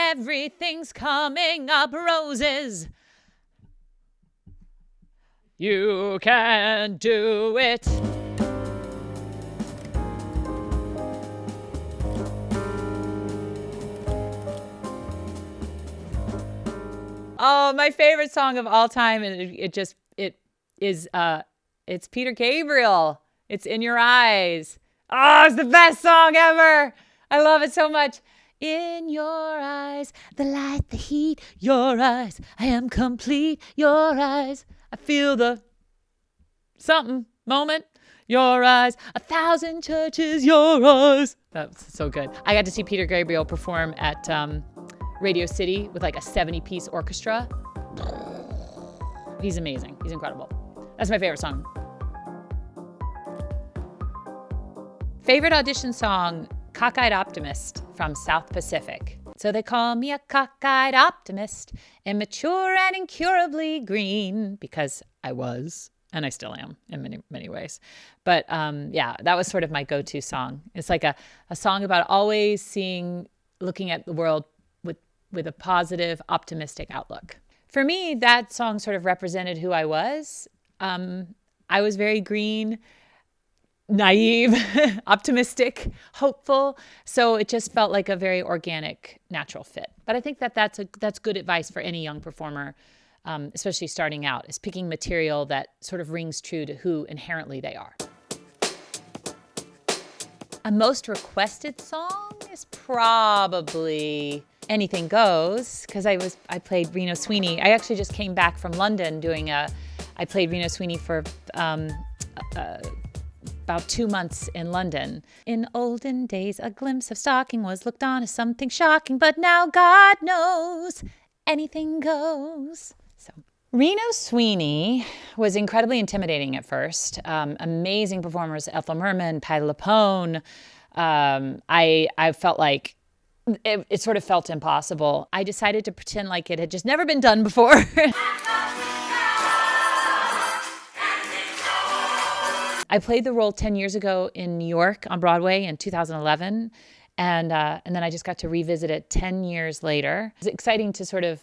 Everything's coming up roses. You can do it. Oh, my favorite song of all time, and it's Peter Gabriel. It's In Your Eyes. Oh, it's the best song ever. I love it so much. In your eyes, the light, the heat, your eyes, I am complete, your eyes. I feel the something moment, your eyes, 1,000 churches, your eyes. That's so good. I got to see Peter Gabriel perform at Radio City with like a 70-piece orchestra. He's amazing. He's incredible. That's my favorite song. Favorite audition song, Cockeyed Optimist from South Pacific. So they call me a cockeyed optimist, immature and incurably green, because I was, and I still am in many, many ways. But yeah, that was sort of my go-to song. It's like a song about always looking at the world with a positive, optimistic outlook. For me, that song sort of represented who I was. I was very green, naive, optimistic, hopeful. So it just felt like a very organic, natural fit. But I think that's good advice for any young performer, especially starting out, is picking material that sort of rings true to who inherently they are. A most requested song is probably Anything Goes, because I played Reno Sweeney. I actually just came back from London I played Reno Sweeney for about 2 months in London. In olden days, a glimpse of stalking was looked on as something shocking, but now God knows anything goes. So Reno Sweeney was incredibly intimidating at first. Amazing performers, Ethel Merman, Patti LuPone. I felt like it sort of felt impossible. I decided to pretend like it had just never been done before. I played the role 10 years ago in New York on Broadway in 2011. And then I just got to revisit it 10 years later. It was exciting to sort of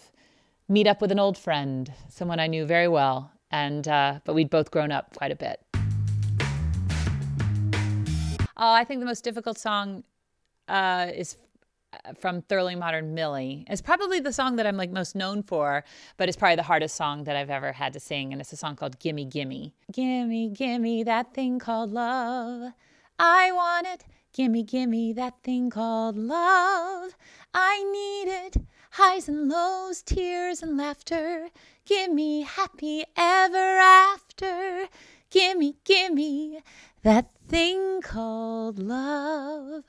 meet up with an old friend, someone I knew very well. But we'd both grown up quite a bit. Oh, I think the most difficult song is from Thoroughly Modern Millie. It's probably the song that I'm like most known for, but it's probably the hardest song that I've ever had to sing. And it's a song called Gimme Gimme. Gimme, gimme that thing called love. I want it. Gimme, gimme that thing called love. I need it. Highs and lows, tears and laughter. Gimme happy ever after. Gimme, gimme that thing called love.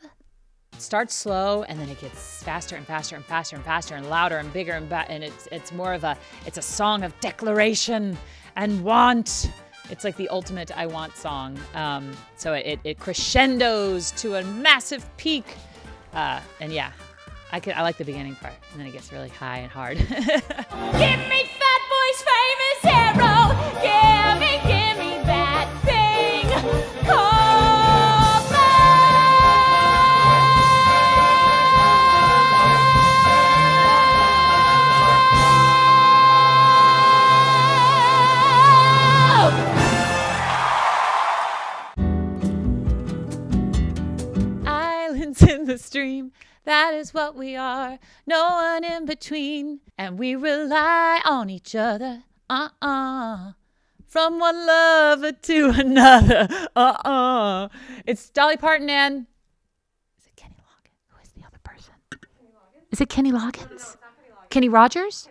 It starts slow and then it gets faster and faster and faster and faster and louder and bigger and it's more of it's a song of declaration and want. It's like the ultimate I want song. So it crescendos to a massive peak. And yeah, I like the beginning part and then it gets really high and hard. Give me Fat Boy's famous hero. Give me that thing called in the stream, that is what we are, no one in between, and we rely on each other, from one lover to another, It's Dolly Parton and, is it Kenny Loggins? Who is the other person? Is it Kenny Loggins? No, it's not Kenny Loggins. Kenny Rogers?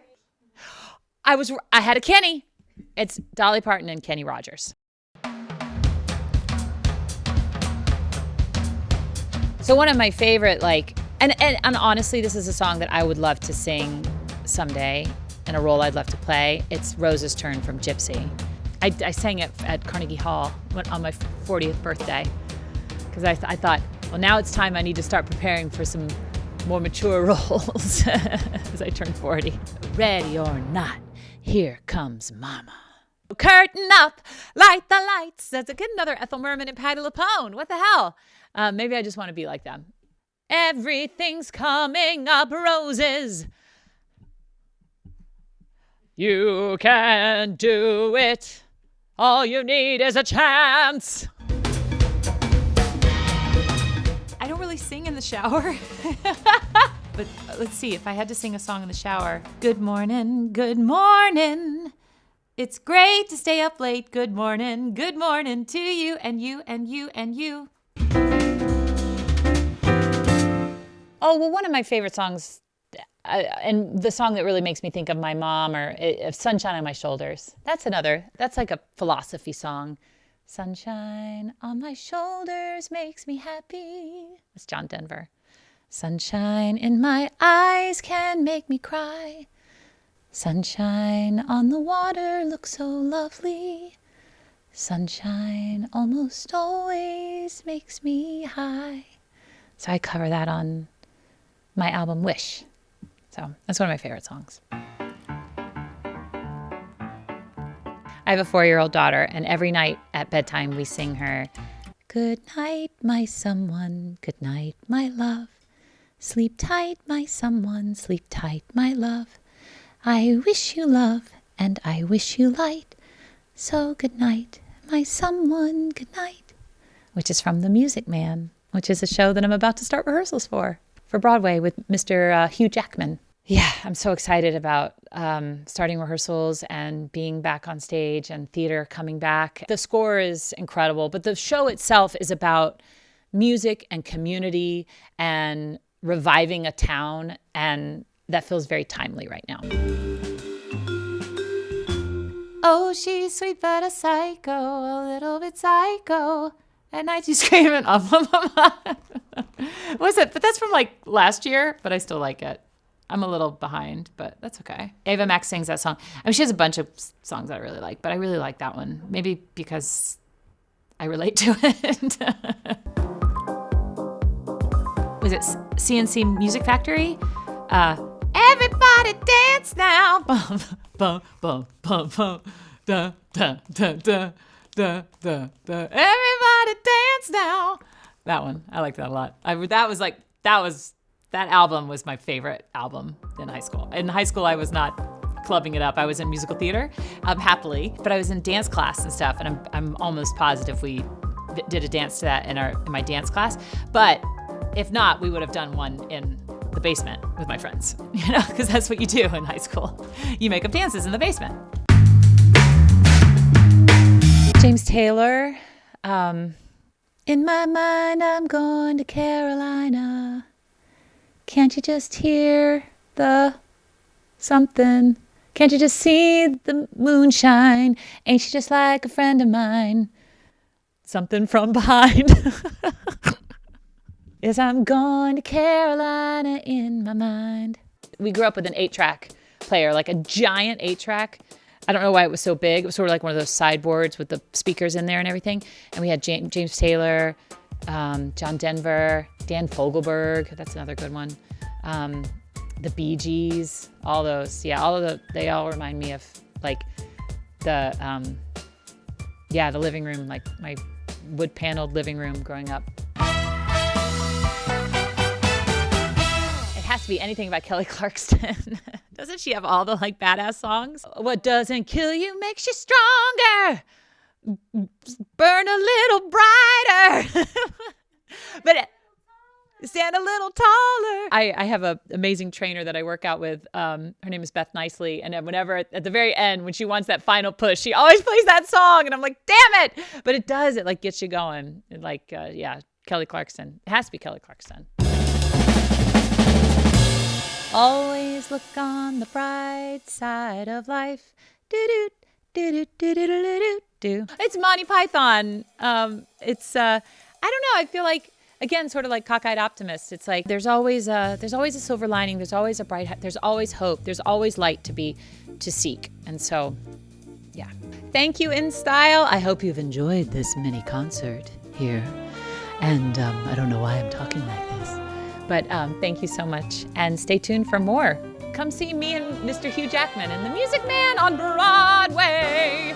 I had a Kenny. It's Dolly Parton and Kenny Rogers. So one of my favorite, and honestly, this is a song that I would love to sing someday in a role I'd love to play. It's Rose's Turn from Gypsy. I sang it at Carnegie Hall on my 40th birthday because I thought, well, now it's time I need to start preparing for some more mature roles as I turn 40. Ready or not, here comes Mama. Curtain up, light the lights. That's another Ethel Merman and Patti LuPone. What the hell? Maybe I just want to be like them. Everything's coming up roses. You can do it. All you need is a chance. I don't really sing in the shower. But let's see, if I had to sing a song in the shower. Good morning, good morning. It's great to stay up late. Good morning to you and you and you and you. Oh, well, one of my favorite songs, and the song that really makes me think of my mom, or Sunshine on My Shoulders. That's like a philosophy song. Sunshine on my shoulders makes me happy. It's John Denver. Sunshine in my eyes can make me cry. Sunshine on the water looks so lovely. Sunshine almost always makes me high. So I cover that on my album Wish. So that's one of my favorite songs. I have a 4-year-old daughter, and every night at bedtime we sing her, "Good night, my someone, good night, my love. Sleep tight, my someone, sleep tight, my love. I wish you love, and I wish you light. So good night, my someone, good night." Which is from The Music Man, which is a show that I'm about to start rehearsals for Broadway with Mr. Hugh Jackman. Yeah, I'm so excited about starting rehearsals and being back on stage and theater coming back. The score is incredible, but the show itself is about music and community and reviving a town, and that feels very timely right now. Oh, she's sweet but a psycho, a little bit psycho. At night she's screaming, was it? But that's from like last year, but I still like it. I'm a little behind, but that's okay. Ava Max sings that song. I mean, she has a bunch of songs that I really like, but I really like that one. Maybe because I relate to it. Was it CNC Music Factory? Everybody dance now. Bum, bum, bum, bum, bum. Da, da, da, da, da, da, da. Everybody dance now. That one. I like that a lot. That album was my favorite album in high school. In high school, I was not clubbing it up. I was in musical theater, happily, but I was in dance class and stuff, and I'm almost positive we did a dance to that in my dance class. But if not, we would have done one in the basement with my friends, because that's what you do in high school. You make up dances in the basement. James Taylor, in my mind, I'm going to Carolina. Can't you just hear the something? Can't you just see the moonshine? Ain't she just like a friend of mine? Something from behind. Yes, I'm going to Carolina in my mind. We grew up with an 8-track player, like a giant 8-track. I don't know why it was so big. It was sort of like one of those sideboards with the speakers in there and everything. And we had James Taylor, John Denver, Dan Fogelberg. That's another good one. The Bee Gees, all those. Yeah, they all remind me of like the living room, like my wood-paneled living room growing up. It has to be anything about Kelly Clarkson. Doesn't she have all the like badass songs? What doesn't kill you makes you stronger. Burn a little brighter. But stand a little taller. I have an amazing trainer that I work out with. Her name is Beth Nicely. And whenever at the very end, when she wants that final push, she always plays that song. And I'm like, damn it. But it does. It like gets you going. And like, Kelly Clarkson. It has to be Kelly Clarkson. Always look on the bright side of life. Do-do, do-do, do-do, do-do, do. It's Monty Python. I don't know. I feel like, again, sort of like cockeyed optimist. It's like there's always a silver lining. There's always there's always hope. There's always light to seek. And so, yeah. Thank you, InStyle. I hope you've enjoyed this mini concert here. And I don't know why I'm talking like this. But thank you so much. And stay tuned for more. Come see me and Mr. Hugh Jackman and The Music Man on Broadway.